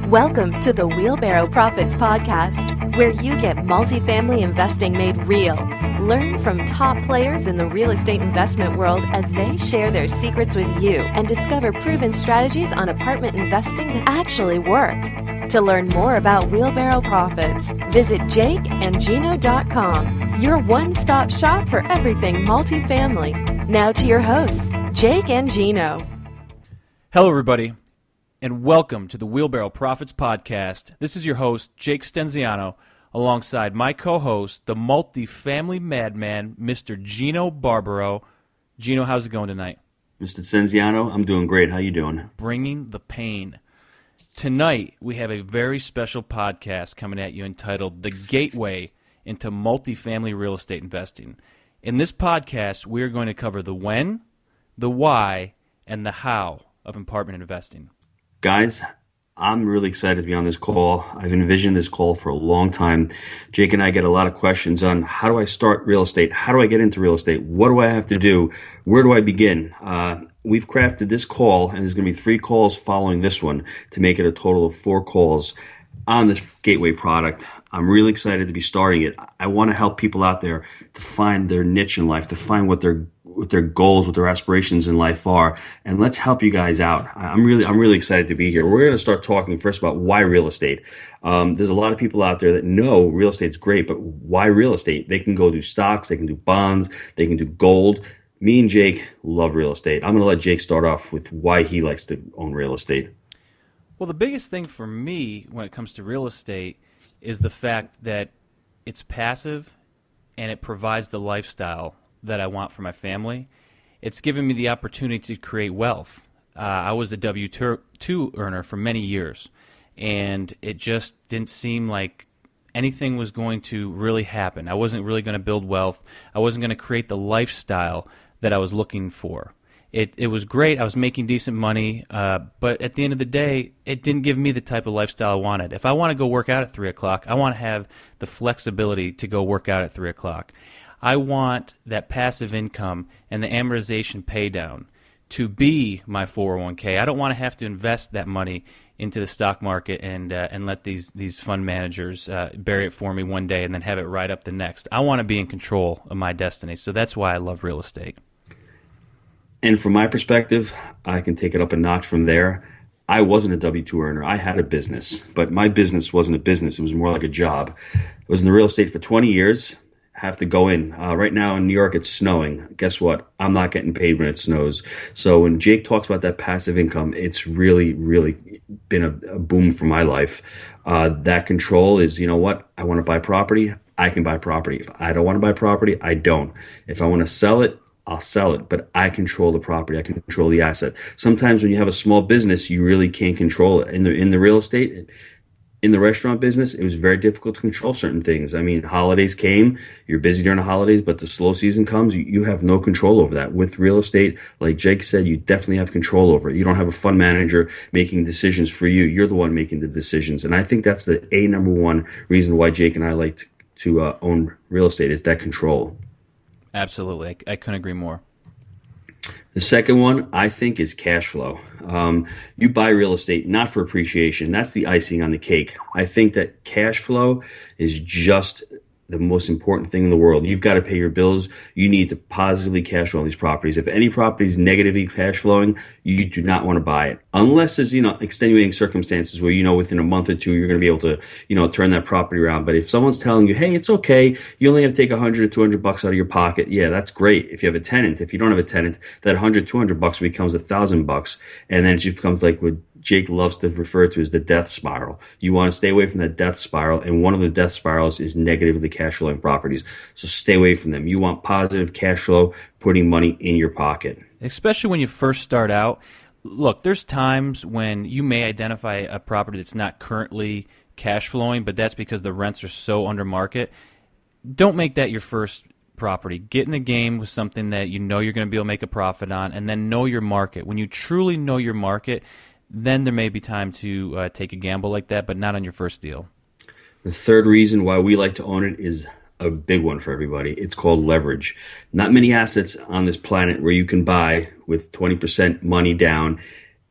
Welcome to the Wheelbarrow Profits Podcast, where you get multifamily investing made real. Learn from top players in the real estate investment world as they share their secrets with you and discover proven strategies on apartment investing that actually work. To learn more about Wheelbarrow Profits, visit jakeandgino.com, your one-stop shop for everything multifamily. Now to your hosts, Jake and Gino. Hello, everybody, and welcome to the Wheelbarrow Profits Podcast. This is your host, Jake Stenziano, alongside my co-host, the multifamily madman, Mr. Gino Barbaro. Gino, how's it going tonight? Mr. Stenziano, I'm doing great. How you doing? Bringing the pain. Tonight, we have a very special podcast coming at you entitled The Gateway into Multifamily Real Estate Investing. In this podcast, we are going to cover the when, the why, and the how of apartment investing. Guys, I'm really excited to be on this call. I've envisioned this call for a long time. Jake and I get a lot of questions on how do I start real estate? How do I get into real estate? What do I have to do? Where do I begin? We've crafted this call, and there's going to be 3 calls following this one to make it a total of 4 calls on this Gateway product. I'm really excited to be starting it. I want to help people out there to find their niche in life, to find what their goals, what their aspirations in life are, and let's help you guys out. I'm really excited to be here. We're going to start talking first about why real estate. There's a lot of people out there that know real estate's great, but why real estate? They can go do stocks, they can do bonds, they can do gold. Me and Jake love real estate. I'm going to let Jake start off with why he likes to own real estate. Well, the biggest thing for me when it comes to real estate is the fact that it's passive and it provides the lifestyle that I want for my family. It's given me the opportunity to create wealth. I was a W-2 earner for many years, and it just didn't seem like anything was going to really happen. I wasn't really going to build wealth. I wasn't going to create the lifestyle that I was looking for. It was great. I was making decent money, but at the end of the day, it didn't give me the type of lifestyle I wanted. If I want to go work out at 3 o'clock, I want to have the flexibility to go work out at 3 o'clock. I want that passive income and the amortization pay down to be my 401k. I don't want to have to invest that money into the stock market and let these fund managers bury it for me one day and then have it right up the next. I want to be in control of my destiny, so that's why I love real estate. And from my perspective, I can take it up a notch from there. I wasn't a W-2 earner. I had a business, but my business wasn't a business. It was more like a job. I was in the real estate for 20 years. Have to go in. Right now in New York, it's snowing. Guess what? I'm not getting paid when it snows. So when Jake talks about that passive income, it's really, really been a boom for my life. That control is, you know what? I want to buy property. I can buy property. If I don't want to buy property, I don't. If I want to sell it, I'll sell it, but I control the property. I control the asset. Sometimes when you have a small business, you really can't control it. In the real estate, in the restaurant business, it was very difficult to control certain things. I mean, holidays came, you're busy during the holidays, but the slow season comes, you have no control over that. With real estate, like Jake said, you definitely have control over it. You don't have a fund manager making decisions for you. You're the one making the decisions. And I think that's the number one reason why Jake and I like to own real estate is that control. Absolutely. I couldn't agree more. The second one, I think, is cash flow. You buy real estate not for appreciation. That's the icing on the cake. I think that cash flow is just the most important thing in the world. You've got to pay your bills. You need to positively cash flow on these properties. If any property is negatively cash flowing, you do not want to buy it. Unless there's, extenuating circumstances where, within a month or two, you're going to be able to, turn that property around. But if someone's telling you, hey, it's okay, you only have to take $100 or $200 out of your pocket. Yeah, that's great. If you have a tenant, if you don't have a tenant, that $100, $200 becomes $1,000. And then it just becomes like what Jake loves to refer to as the death spiral. You want to stay away from that death spiral, and one of the death spirals is negatively cash flowing properties. So stay away from them. You want positive cash flow, putting money in your pocket. Especially when you first start out. Look, there's times when you may identify a property that's not currently cash flowing, but that's because the rents are so under market. Don't make that your first property. Get in the game with something that you know you're going to be able to make a profit on, and then know your market. When you truly know your market, then there may be time to take a gamble like that, but not on your first deal. The third reason why we like to own it is a big one for everybody. It's called leverage. Not many assets on this planet where you can buy with 20% money down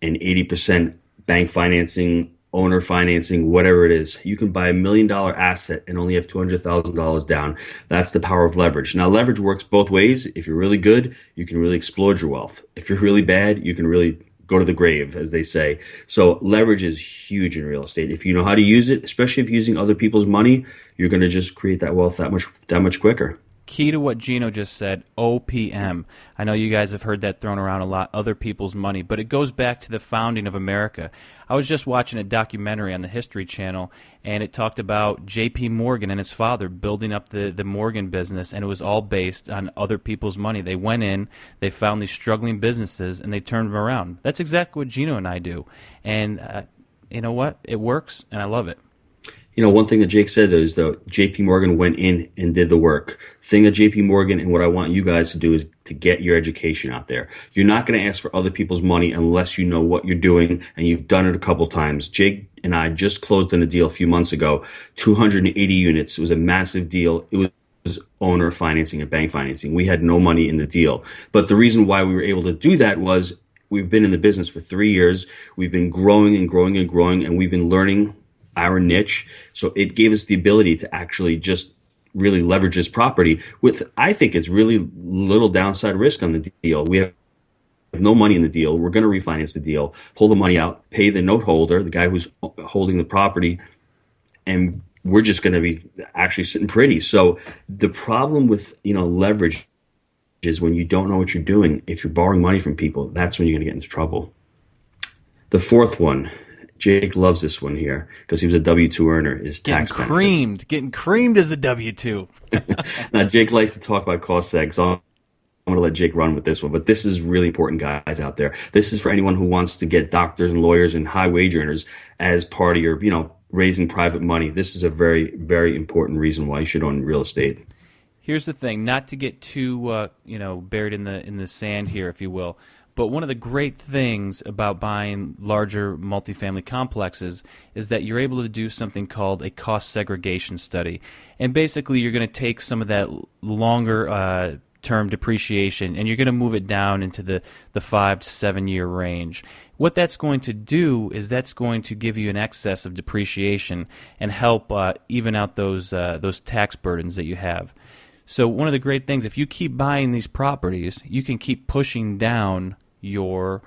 and 80% bank financing owner financing, whatever it is. You can buy $1 million asset and only have $200,000 down. That's the power of leverage. Now, leverage works both ways. If you're really good, you can really explode your wealth. If you're really bad, you can really go to the grave, as they say. So leverage is huge in real estate. If you know how to use it, especially if you're using other people's money, you're going to just create that wealth that much quicker. Key to what Gino just said, OPM. I know you guys have heard that thrown around a lot, other people's money, but it goes back to the founding of America. I was just watching a documentary on the History Channel, and it talked about J.P. Morgan and his father building up the Morgan business, and it was all based on other people's money. They went in, they found these struggling businesses, and they turned them around. That's exactly what Gino and I do. And you know what? It works, and I love it. One thing that Jake said though is that JP Morgan went in and did the work. Thing that JP Morgan and what I want you guys to do is to get your education out there. You're not going to ask for other people's money unless you know what you're doing and you've done it a couple times. Jake and I just closed on a deal a few months ago, 280 units. It was a massive deal. It was owner financing and bank financing. We had no money in the deal. But the reason why we were able to do that was we've been in the business for 3 years. We've been growing and growing and growing, and we've been learning our niche. So it gave us the ability to actually just really leverage this property with, I think it's really little downside risk on the deal. We have no money in the deal. We're going to refinance the deal, pull the money out, pay the note holder, the guy who's holding the property, and we're just going to be actually sitting pretty. So the problem with, leverage is when you don't know what you're doing. If you're borrowing money from people, that's when you're going to get into trouble. The fourth one, Jake loves this one here because he was a W-2 earner, is tax benefits. Getting creamed as a W-2. Now, Jake likes to talk about cost seg, so I'm going to let Jake run with this one. But this is really important, guys, out there. This is for anyone who wants to get doctors and lawyers and high wage earners as part of your, raising private money. This is a very, very important reason why you should own real estate. Here's the thing, not to get too, buried in the sand here, if you will. But one of the great things about buying larger multifamily complexes is that you're able to do something called a cost segregation study. And basically you're going to take some of that longer term depreciation and you're going to move it down into the 5 to 7 year range. What that's going to do is that's going to give you an excess of depreciation and help even out those tax burdens that you have. So one of the great things, if you keep buying these properties, you can keep pushing down your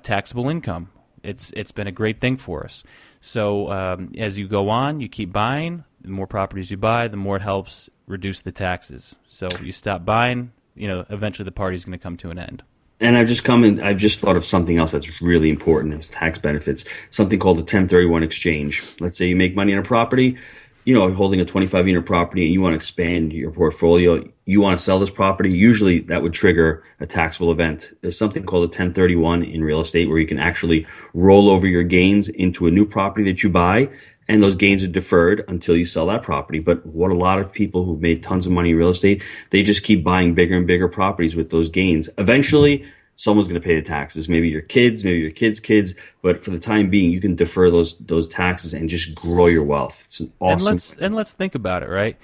taxable income. It's been a great thing for us. So as you go on, you keep buying. The more properties you buy, the more it helps reduce the taxes. So you stop buying, eventually the party's going to come to an end. And I've just thought of something else that's really important as tax benefits, something called a 1031 exchange. Let's say you make money on a property, holding a 25-unit property and you want to expand your portfolio, you want to sell this property, usually that would trigger a taxable event. There's something called a 1031 in real estate where you can actually roll over your gains into a new property that you buy, and those gains are deferred until you sell that property. But what a lot of people who've made tons of money in real estate, they just keep buying bigger and bigger properties with those gains. Eventually, someone's going to pay the taxes, maybe your kids, maybe your kids' kids, but for the time being, you can defer those taxes and just grow your wealth. It's an awesome. And let's think about it, right?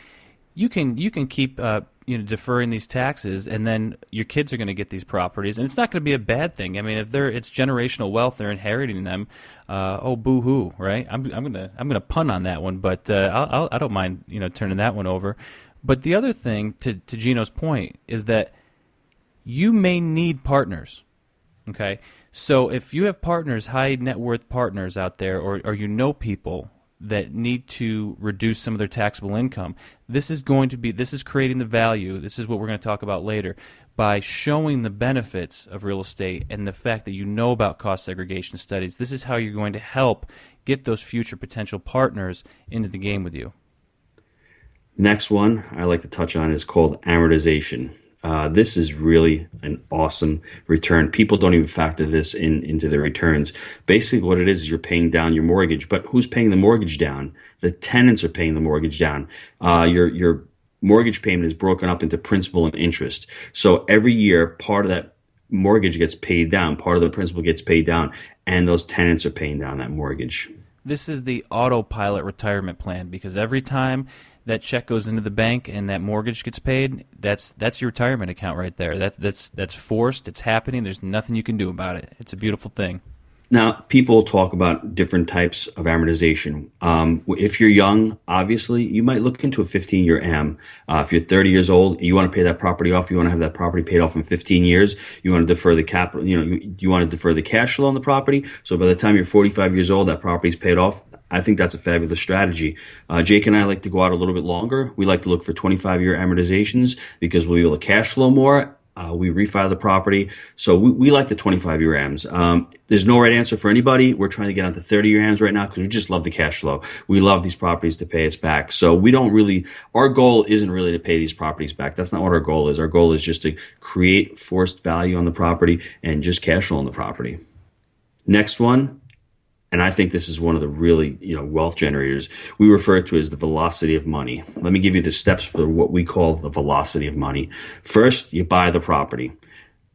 You can keep deferring these taxes, and then your kids are going to get these properties, and it's not going to be a bad thing. I mean, if it's generational wealth, they're inheriting them. Boo hoo, right? I'm gonna pun on that one, but I don't mind turning that one over. But the other thing, to Gino's point, is that you may need partners, okay? So if you have partners, high net worth partners out there, or people that need to reduce some of their taxable income, this is creating the value. This is what we're going to talk about later. By showing the benefits of real estate and the fact that you know about cost segregation studies, this is how you're going to help get those future potential partners into the game with you. Next one I like to touch on is called amortization. This is really an awesome return. People don't even factor this into their returns. Basically, what it is you're paying down your mortgage. But who's paying the mortgage down? The tenants are paying the mortgage down. Your mortgage payment is broken up into principal and interest. So every year, part of that mortgage gets paid down, part of the principal gets paid down, and those tenants are paying down that mortgage. This is the autopilot retirement plan, because every time that check goes into the bank and that mortgage gets paid, that's your retirement account right there. That's forced. It's happening. There's nothing you can do about it. It's a beautiful thing. Now, people talk about different types of amortization. If you're young, obviously, you might look into a 15-year AM. If you're 30 years old, you want to pay that property off. You want to have that property paid off in 15 years. You want to defer the capital. You want to defer the cash flow on the property. So by the time you're 45 years old, that property's paid off. I think that's a fabulous strategy. Jake and I like to go out a little bit longer. We like to look for 25-year amortizations because we'll be able to cash flow more. We refi the property. So we like the 25-year AMs. There's no right answer for anybody. We're trying to get onto 30-year AMs right now because we just love the cash flow. We love these properties to pay us back. So we don't really, our goal isn't really to pay these properties back. That's not what our goal is. Our goal is just to create forced value on the property and just cash flow on the property. Next one. And I think this is one of the really, wealth generators. We refer to it as the velocity of money. Let me give you the steps for what we call the velocity of money. First, you buy the property.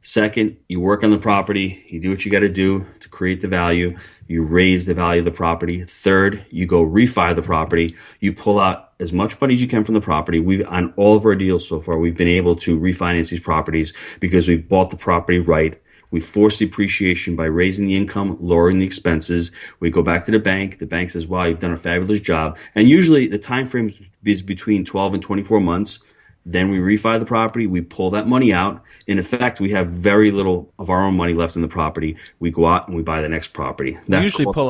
Second, you work on the property. You do what you got to do to create the value. You raise the value of the property. Third, you go refi the property. You pull out as much money as you can from the property. On all of our deals so far, we've been able to refinance these properties because we've bought the property right. We force the appreciation by raising the income, lowering the expenses. We go back to the bank. The bank says, wow, you've done a fabulous job. And usually the time frame is between 12 and 24 months. Then we refi the property. We pull that money out. In effect, we have very little of our own money left in the property. We go out and we buy the next property. We usually pull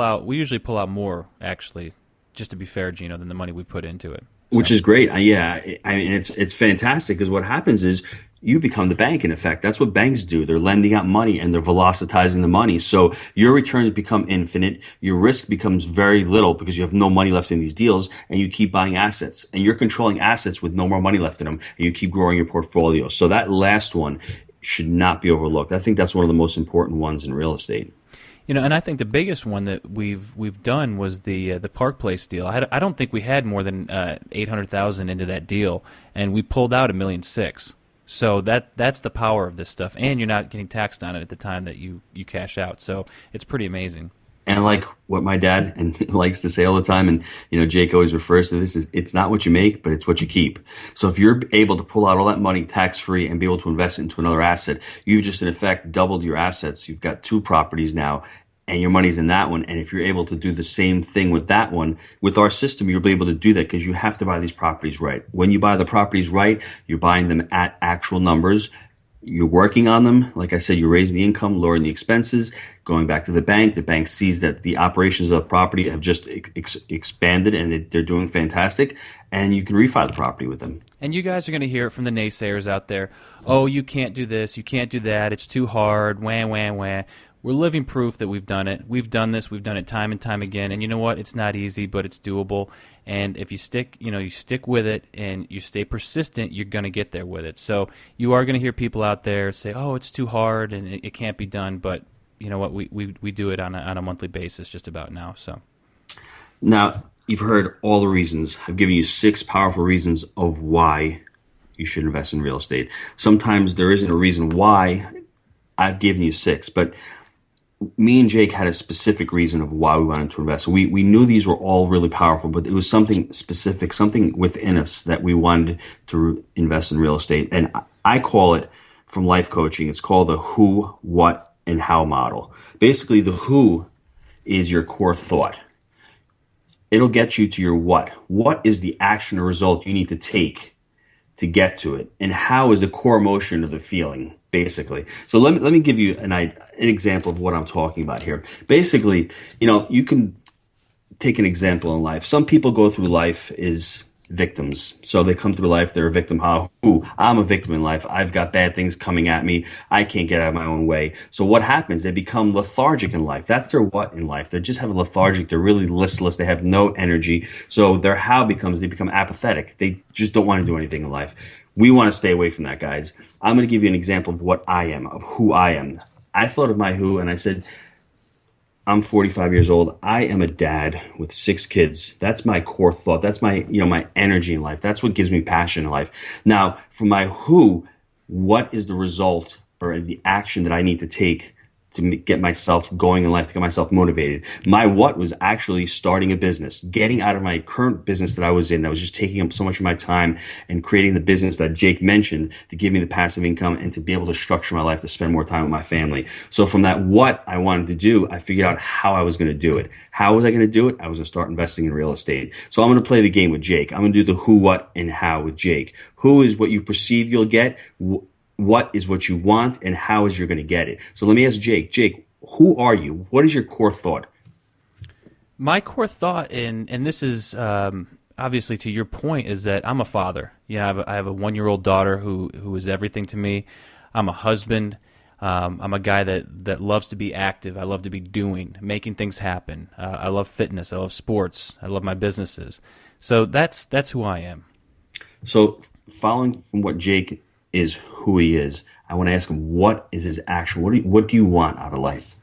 out more, actually, just to be fair, Gino, than the money we put into it. Which is great. Yeah. I mean, it's fantastic because what happens is you become the bank in effect. That's what banks do. They're lending out money and they're velocitizing the money. So your returns become infinite. Your risk becomes very little because you have no money left in these deals and you keep buying assets and you're controlling assets with no more money left in them and you keep growing your portfolio. So that last one should not be overlooked. I think that's one of the most important ones in real estate. And I think the biggest one that we've done was the Park Place deal. I don't think we had more than $800,000 into that deal, and we pulled out $1.6 million. So that's the power of this stuff, and you're not getting taxed on it at the time that you cash out. So it's pretty amazing. And like what my dad likes to say all the time, and Jake always refers to this, is it's not what you make, but it's what you keep. So if you're able to pull out all that money tax-free and be able to invest it into another asset, you've just in effect doubled your assets. You've got 2 properties now, and your money's in that one. And if you're able to do the same thing with that one, with our system, you'll be able to do that because you have to buy these properties right. When you buy the properties right, you're buying them at actual numbers. You're working on them. Like I said, you're raising the income, lowering the expenses, going back to the bank. The bank sees that the operations of the property have just expanded and they're doing fantastic. And you can refi the property with them. And you guys are going to hear it from the naysayers out there. Oh, you can't do this. You can't do that. It's too hard. Wah, wah, wah. We're living proof that we've done it. We've done this. We've done it time and time again. And you know what? It's not easy, but it's doable. And if you stick with it and you stay persistent, you're going to get there with it. So you are going to hear people out there say, "Oh, it's too hard and it can't be done." But you know what? We do it on a monthly basis just about now. So now you've heard all the reasons. I've given you 6 powerful reasons of why you should invest in real estate. Sometimes there isn't a reason why. I've given you 6, but me and Jake had a specific reason of why we wanted to invest. We knew these were all really powerful, but it was something specific, something within us that we wanted to invest in real estate. And I call it, from life coaching, it's called the who, what, and how model. Basically, the who is your core thought. It'll get you to your what. What is the action or result you need to take to get to it? And how is the core emotion of the feeling, basically. So let me give you an example of what I'm talking about here. Basically, you can take an example in life. Some people go through life as victims. So they come through life, they're a victim. I'm a victim in life. I've got bad things coming at me. I can't get out of my own way. So what happens? They become lethargic in life. That's their what in life. They just have lethargic. They're really listless. They have no energy. So their how becomes, they become apathetic. They just don't want to do anything in life. We want to stay away from that, guys. I'm going to give you an example of what I am, of who I am. I thought of my who, and I said, I'm 45 years old. I am a dad with 6 kids. That's my core thought. That's my, my energy in life. That's what gives me passion in life. Now, for my who, what is the result or the action that I need to take to get myself going in life, to get myself motivated. My what was actually starting a business, getting out of my current business that I was in, that was just taking up so much of my time, and creating the business that Jake mentioned to give me the passive income and to be able to structure my life to spend more time with my family. So from that what I wanted to do, I figured out how I was going to do it. How was I going to do it? I was going to start investing in real estate. So I'm going to play the game with Jake. I'm going to do the who, what, and how with Jake. Who is what you perceive you'll get. What is what you want, and how is you're going to get it. So let me ask Jake. Jake, who are you? What is your core thought? My core thought, and this is obviously to your point, is that I'm a father. You know, I have a 1-year-old daughter who is everything to me. I'm a husband. I'm a guy that loves to be active. I love to be doing, making things happen. I love fitness. I love sports. I love my businesses. So that's who I am. So following from what Jake is, who he is, I want to ask him, what is his actual, what do you want out of life?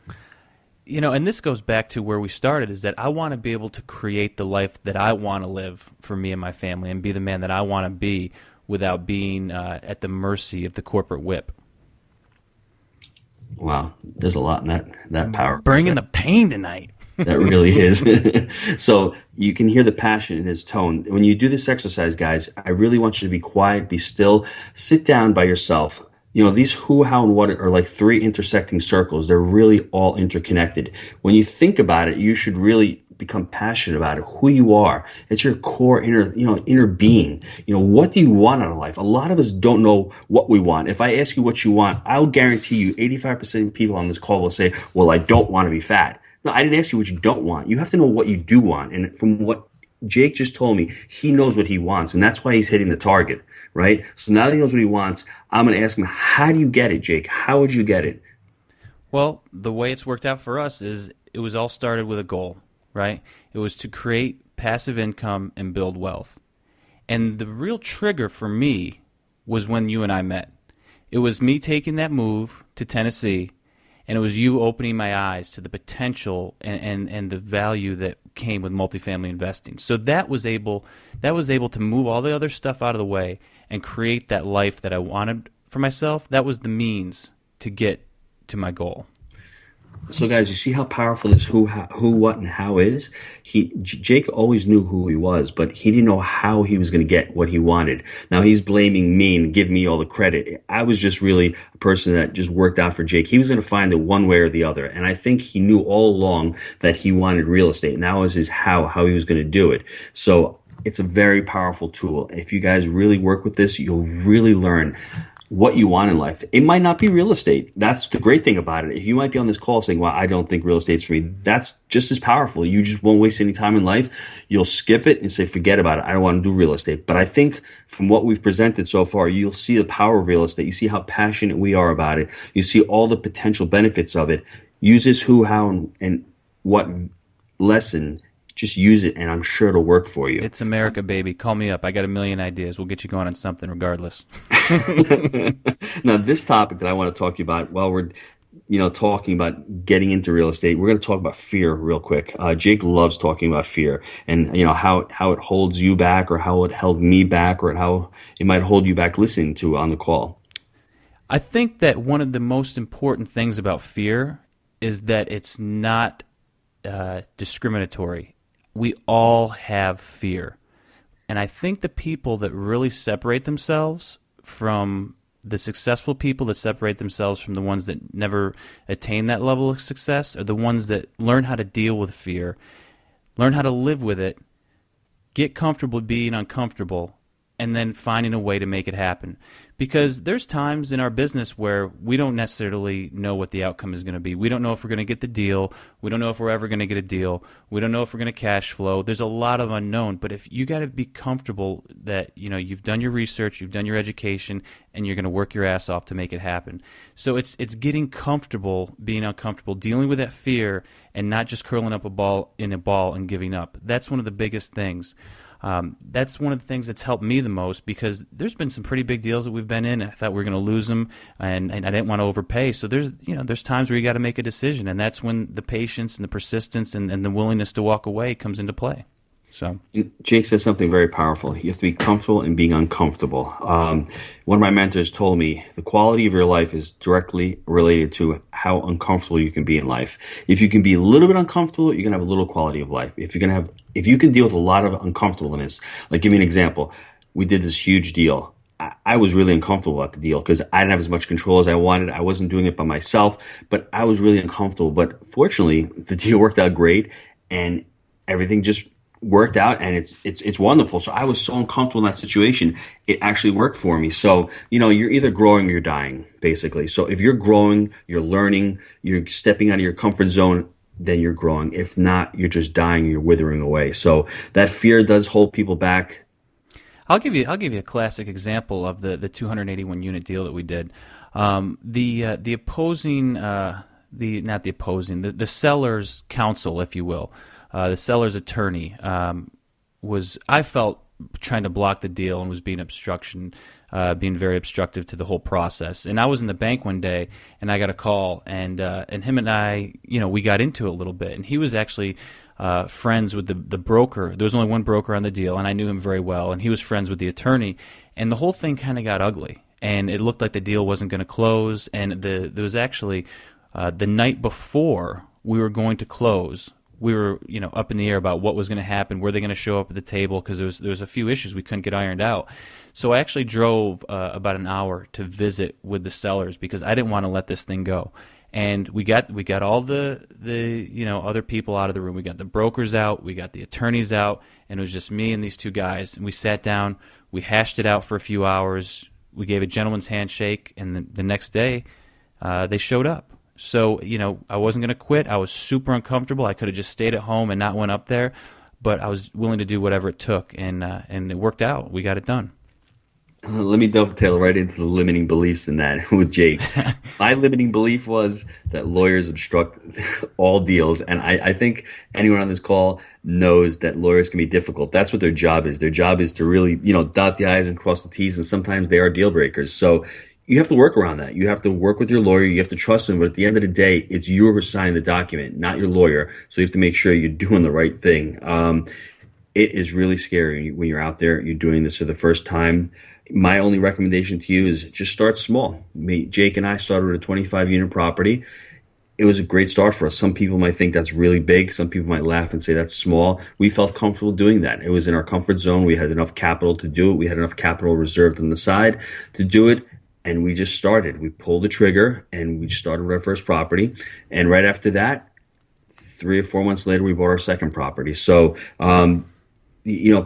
You know, and this goes back to where we started, is that I want to be able to create the life that I want to live for me and my family, and be the man that I want to be without being at the mercy of the corporate whip. Wow, there's a lot in that power. Bringing the pain tonight. That really is. So you can hear the passion in his tone. When you do this exercise, guys, I really want you to be quiet, be still, sit down by yourself. You know, these who, how, and what are like 3 intersecting circles. They're really all interconnected. When you think about it, you should really become passionate about it, who you are. It's your core inner being. You know, what do you want out of life? A lot of us don't know what we want. If I ask you what you want, I'll guarantee you 85% of people on this call will say, well, I don't want to be fat. No, I didn't ask you what you don't want. You have to know what you do want. And from what Jake just told me, he knows what he wants, and that's why he's hitting the target, right? So now that he knows what he wants, I'm going to ask him, how do you get it, Jake? How would you get it? Well, the way it's worked out for us is it was all started with a goal, right? It was to create passive income and build wealth. And the real trigger for me was when you and I met. It was me taking that move to Tennessee, and it was you opening my eyes to the potential and the value that came with multifamily investing. So that was able to move all the other stuff out of the way and create that life that I wanted for myself. That was the means to get to my goal. So guys, you see how powerful this who, what, and how is? Jake always knew who he was, but he didn't know how he was going to get what he wanted. Now he's blaming me and give me all the credit. I was just really a person that just worked out for Jake. He was going to find it one way or the other. And I think he knew all along that he wanted real estate. And that was his how he was going to do it. So it's a very powerful tool. If you guys really work with this, you'll really learn what you want in life. It might not be real estate. That's the great thing about it. If you might be on this call saying, well, I don't think real estate's for me, that's just as powerful. You just won't waste any time in life. You'll skip it and say, forget about it. I don't want to do real estate. But I think from what we've presented so far, you'll see the power of real estate. You see how passionate we are about it. You see all the potential benefits of it. Use this who, how, and what lesson. Just use it, and I'm sure it'll work for you. It's America, baby. Call me up. I got a million ideas. We'll get you going on something regardless. Now, this topic that I want to talk to you about, while we're talking about getting into real estate, we're going to talk about fear real quick. Jake loves talking about fear, and how it holds you back, or how it held me back, or how it might hold you back listening to on the call. I think that one of the most important things about fear is that it's not discriminatory. We all have fear. And I think the people that really separate themselves from the successful people, that separate themselves from the ones that never attain that level of success, are the ones that learn how to deal with fear, learn how to live with it, get comfortable being uncomfortable, and then finding a way to make it happen. Because there's times in our business where we don't necessarily know what the outcome is going to be. We don't know if we're going to get the deal. We don't know if we're ever going to get a deal. We don't know if we're going to cash flow. There's a lot of unknown. But if you got to be comfortable that you've done your research, you've done your education, and you're going to work your ass off to make it happen. So it's getting comfortable being uncomfortable, dealing with that fear, and not just curling up a ball and giving up. That's one of the biggest things. That's one of the things that's helped me the most, because there's been some pretty big deals that we've been in, and I thought we were going to lose them, and I didn't want to overpay. So there's times where you got to make a decision, and that's when the patience and the persistence and the willingness to walk away comes into play. So Jake says something very powerful. You have to be comfortable in being uncomfortable. One of my mentors told me the quality of your life is directly related to how uncomfortable you can be in life. If you can be a little bit uncomfortable, you're gonna have a little quality of life. If you can deal with a lot of uncomfortableness, like give me an example. We did this huge deal. I was really uncomfortable about the deal because I didn't have as much control as I wanted. I wasn't doing it by myself, but I was really uncomfortable. But fortunately, the deal worked out great, and everything just worked out, and it's wonderful. So I was so uncomfortable in that situation, it actually worked for me. So you're either growing or you're dying, basically. So if you're growing, you're learning, you're stepping out of your comfort zone, then you're growing. If not, you're just dying, you're withering away. So that fear does hold people back. I'll give you a classic example of the 281 unit deal that we did. The seller's counsel, if you will, the seller's attorney was, I felt, trying to block the deal and was being very obstructive to the whole process. And I was in the bank one day, and I got a call, and him and I, we got into it a little bit, and he was actually friends with the broker. There was only one broker on the deal, and I knew him very well, and he was friends with the attorney, and the whole thing kind of got ugly, and it looked like the deal wasn't going to close, and there was actually the night before we were going to close, we were up in the air about what was going to happen, were they going to show up at the table, because there was a few issues we couldn't get ironed out. So I actually drove about an hour to visit with the sellers because I didn't want to let this thing go. And we got all the other people out of the room. We got the brokers out, we got the attorneys out, and it was just me and these two guys. And we sat down, we hashed it out for a few hours. We gave a gentleman's handshake, and the next day they showed up. So I wasn't going to quit. I was super uncomfortable. I could have just stayed at home and not went up there, but I was willing to do whatever it took, and it worked out. We got it done. Let me dovetail right into the limiting beliefs in that with Jake. My limiting belief was that lawyers obstruct all deals. And I think anyone on this call knows that lawyers can be difficult. That's what their job is. Their job is to really, dot the I's and cross the T's. And sometimes they are deal breakers. So you have to work around that. You have to work with your lawyer. You have to trust him. But at the end of the day, it's you who signing the document, not your lawyer. So you have to make sure you're doing the right thing. It is really scary when you're out there, you're doing this for the first time. My only recommendation to you is just start small. Jake and I started with a 25-unit property. It was a great start for us. Some people might think that's really big. Some people might laugh and say that's small. We felt comfortable doing that. It was in our comfort zone. We had enough capital to do it. We had enough capital reserved on the side to do it. And we just started. We pulled the trigger, and we started with our first property. And right after that, 3 or 4 months later, we bought our second property. So,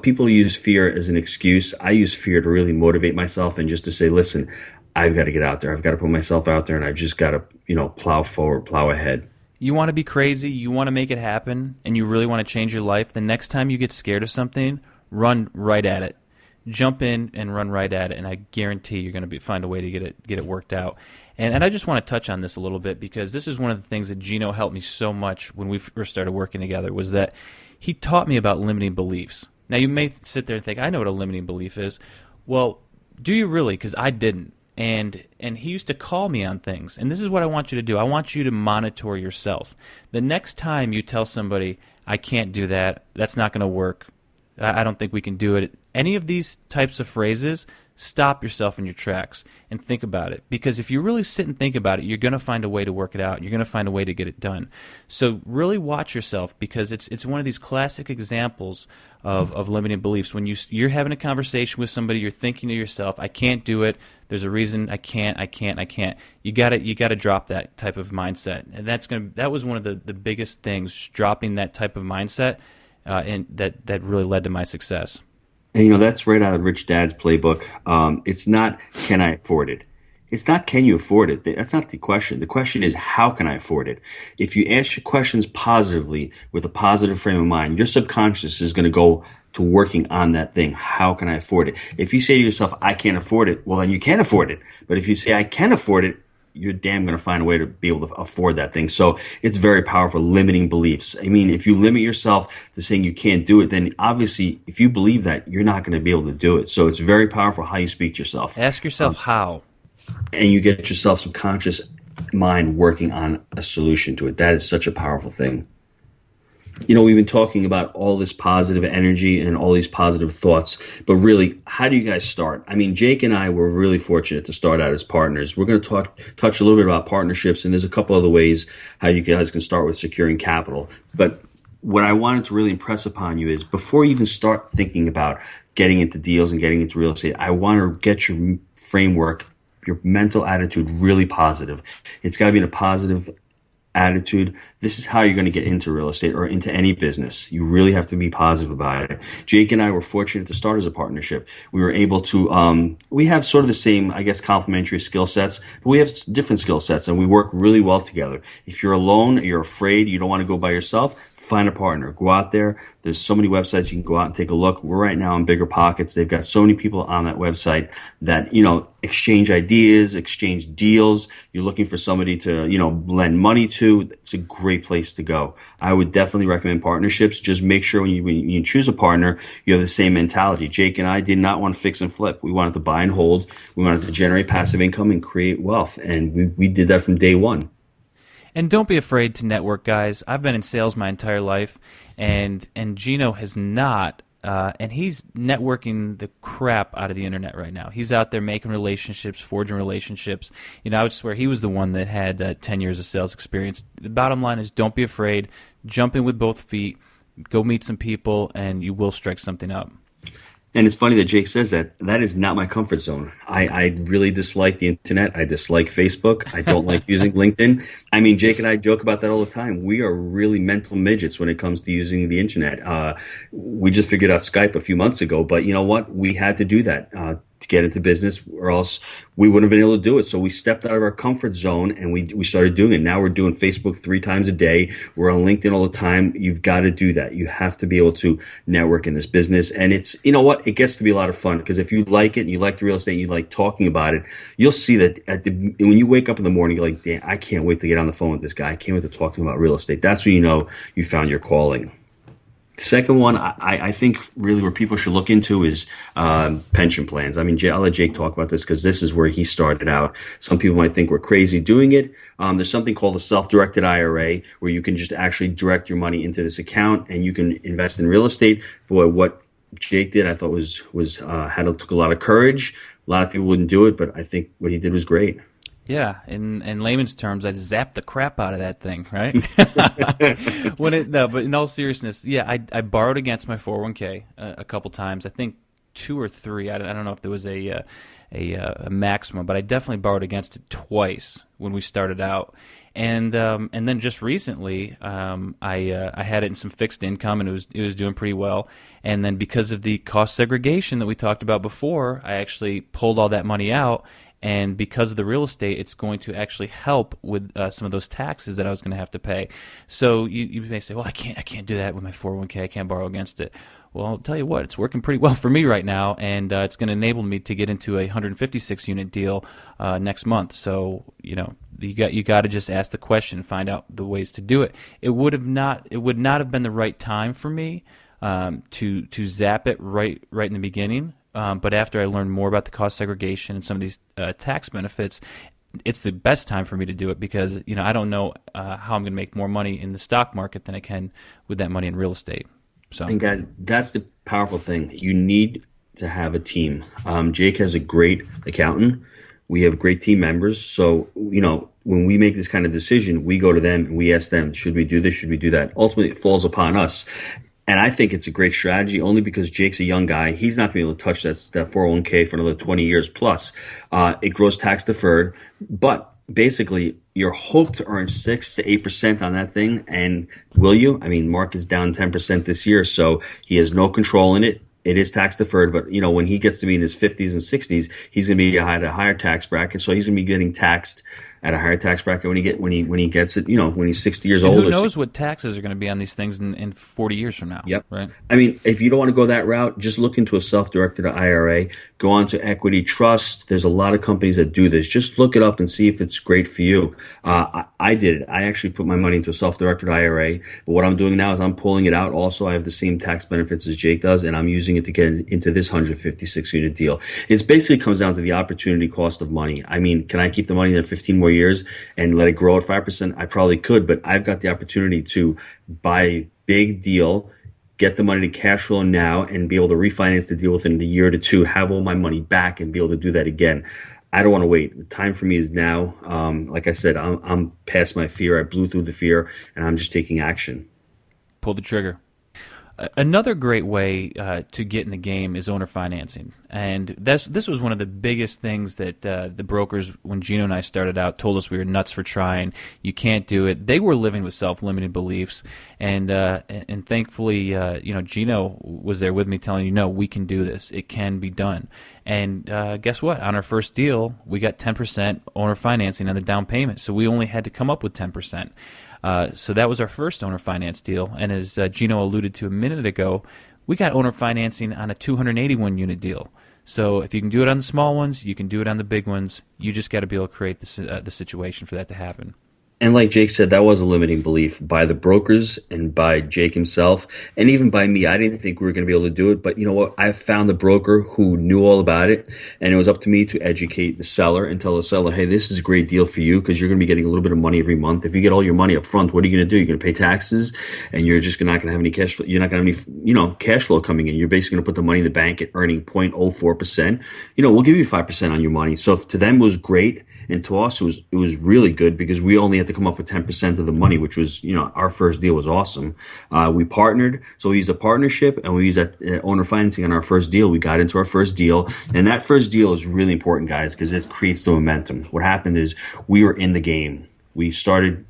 people use fear as an excuse. I use fear to really motivate myself and just to say, listen, I've got to get out there. I've got to put myself out there, and I've just got to, plow forward, plow ahead. You want to be crazy, you want to make it happen, and you really want to change your life. The next time you get scared of something, run right at it. Jump in and run right at it, and I guarantee you're going to find a way to get it worked out. And I just want to touch on this a little bit because this is one of the things that Gino helped me so much when we first started working together, was that he taught me about limiting beliefs. Now, you may sit there and think, I know what a limiting belief is. Well, do you really? Because I didn't. And he used to call me on things. And this is what I want you to do. I want you to monitor yourself. The next time you tell somebody, I can't do that, that's not going to work, I don't think we can do it, any of these types of phrases, stop yourself in your tracks and think about it. Because if you really sit and think about it, you're going to find a way to work it out. You're going to find a way to get it done. So really watch yourself, because it's one of these classic examples of limiting beliefs. When you're having a conversation with somebody, you're thinking to yourself, I can't do it. There's a reason I can't. You got to drop that type of mindset. And that was one of the biggest things, dropping that type of mindset, and that really led to my success. And that's right out of Rich Dad's playbook. It's not, can I afford it? It's not, can you afford it? That's not the question. The question is, how can I afford it? If you ask your questions positively with a positive frame of mind, your subconscious is going to go to working on that thing. How can I afford it? If you say to yourself, I can't afford it, well, then you can't afford it. But if you say, I can afford it, you're damn going to find a way to be able to afford that thing. So it's very powerful, limiting beliefs. I mean, if you limit yourself to saying you can't do it, then obviously if you believe that, you're not going to be able to do it. So it's very powerful how you speak to yourself. Ask yourself how. And you get yourself subconscious mind working on a solution to it. That is such a powerful thing. We've been talking about all this positive energy and all these positive thoughts, but really, how do you guys start? I mean, Jake and I were really fortunate to start out as partners. We're going to touch a little bit about partnerships, and there's a couple other ways how you guys can start with securing capital. But what I wanted to really impress upon you is before you even start thinking about getting into deals and getting into real estate, I want to get your framework, your mental attitude really positive. It's got to be in a positive attitude. This is how you're going to get into real estate or into any business. You really have to be positive about it. Jake and I were fortunate to start as a partnership. We were able to, we have sort of the same, I guess, complementary skill sets, but we have different skill sets and we work really well together. If you're alone, you're afraid, you don't want to go by yourself, find a partner. Go out there. There's so many websites you can go out and take a look. We're right now on Bigger Pockets. They've got so many people on that website that, exchange ideas, exchange deals. You're looking for somebody to, lend money to. It's a great place to go. I would definitely recommend partnerships. Just make sure when you choose a partner, you have the same mentality. Jake and I did not want to fix and flip. We wanted to buy and hold. We wanted to generate passive income and create wealth. And we did that from day one. And don't be afraid to network, guys. I've been in sales my entire life, and Gino has not, and he's networking the crap out of the internet right now. He's out there making relationships, forging relationships. I would swear he was the one that had 10 years of sales experience. The bottom line is don't be afraid. Jump in with both feet. Go meet some people, and you will strike something up. And it's funny that Jake says that. That is not my comfort zone. I really dislike the internet. I dislike Facebook. I don't like using LinkedIn. I mean, Jake and I joke about that all the time. We are really mental midgets when it comes to using the internet. We just figured out Skype a few months ago, but you know what? We had to do that to get into business, or else we wouldn't have been able to do it. So we stepped out of our comfort zone and we started doing it. Now we're doing Facebook 3 times a day. We're on LinkedIn all the time. You've got to do that. You have to be able to network in this business. And it's, it gets to be a lot of fun, because if you like it and you like the real estate and you like talking about it, you'll see that when you wake up in the morning, you're like, damn, I can't wait to get on the phone with this guy. I can't wait to talk to him about real estate. That's when you know you found your calling. The second one, I think really where people should look into is pension plans. I mean, I'll let Jake talk about this because this is where he started out. Some people might think we're crazy doing it. There's something called a self-directed IRA where you can just actually direct your money into this account and you can invest in real estate. Boy, what Jake did, I thought took a lot of courage. A lot of people wouldn't do it, but I think what he did was great. Yeah, in layman's terms, I zapped the crap out of that thing, right? But in all seriousness, yeah, I borrowed against my 401k a couple times. I think 2 or 3. I don't know if there was a maximum, but I definitely borrowed against it twice when we started out. And then just recently, I had it in some fixed income, and it was doing pretty well. And then because of the cost segregation that we talked about before, I actually pulled all that money out. And because of the real estate, it's going to actually help with some of those taxes that I was going to have to pay. So you may say, well, I can't do that with my 401k. I can't borrow against it. Well, I'll tell you what, it's working pretty well for me right now, and it's going to enable me to get into a 156 unit deal next month. So you got to just ask the question, find out the ways to do it. It would not have been the right time for me to zap it right in the beginning. But after I learned more about the cost segregation and some of these tax benefits, it's the best time for me to do it because I don't know how I'm going to make more money in the stock market than I can with that money in real estate. So, and guys, that's the powerful thing. You need to have a team. Jake has a great accountant. We have great team members. So when we make this kind of decision, we go to them and we ask them, should we do this? Should we do that? Ultimately, it falls upon us. And I think it's a great strategy only because Jake's a young guy. He's not going to be able to touch that 401k for another 20 years plus. It grows tax deferred. But basically, your hope to earn 6 to 8% on that thing. And will you? I mean, Mark is down 10% this year, so he has no control in it. It is tax deferred, but when he gets to be in his 50s and 60s, he's going to be at a higher tax bracket. So he's going to be getting taxed at a higher tax bracket when he gets it, when he's 60 years old. Who knows what taxes are going to be on these things in 40 years from now? Yep. Right. I mean, if you don't want to go that route, just look into a self-directed IRA. Go on to Equity Trust. There's a lot of companies that do this. Just look it up and see if it's great for you. I did it. I actually put my money into a self-directed IRA. But what I'm doing now is I'm pulling it out. Also, I have the same tax benefits as Jake does, and I'm using it to get into this 156 unit deal. It basically comes down to the opportunity cost of money. I mean, can I keep the money there 15 more years and let it grow at 5%? I probably could, but I've got the opportunity to buy big deal, get the money to cash flow now, and be able to refinance the deal within a year to two, have all my money back, and be able to do that again. I don't want to wait. The time for me is now. Like I said, I'm past my fear. I blew through the fear, and I'm just taking action. Pull the trigger. Another great way to get in the game is owner financing, and this was one of the biggest things that the brokers, when Gino and I started out, told us we were nuts for trying. You can't do it. They were living with self-limiting beliefs, and thankfully, Gino was there with me, telling you, no, we can do this. It can be done. And guess what? On our first deal, we got 10% owner financing on the down payment, so we only had to come up with 10%. So that was our first owner finance deal, and as Gino alluded to a minute ago, we got owner financing on a 281 unit deal. So if you can do it on the small ones, you can do it on the big ones. You just got to be able to create the situation for that to happen. And like Jake said, that was a limiting belief by the brokers and by Jake himself, and even by me. I didn't think we were going to be able to do it, but you know what? I found the broker who knew all about it, and it was up to me to educate the seller and tell the seller, hey, this is a great deal for you because you're going to be getting a little bit of money every month. If you get all your money up front, what are you going to do? You're going to pay taxes, and you're just not going to have any cash flow. You're not going to have any, cash flow coming in. You're basically going to put the money in the bank at earning 0.04%. We'll give you 5% on your money. So to them it was great. And to us, it was really good because we only had to come up with 10% of the money, which was, our first deal was awesome. We partnered, so we used a partnership, and we used that owner financing on our first deal. We got into our first deal, and that first deal is really important, guys, because it creates the momentum. What happened is we were in the game. We started.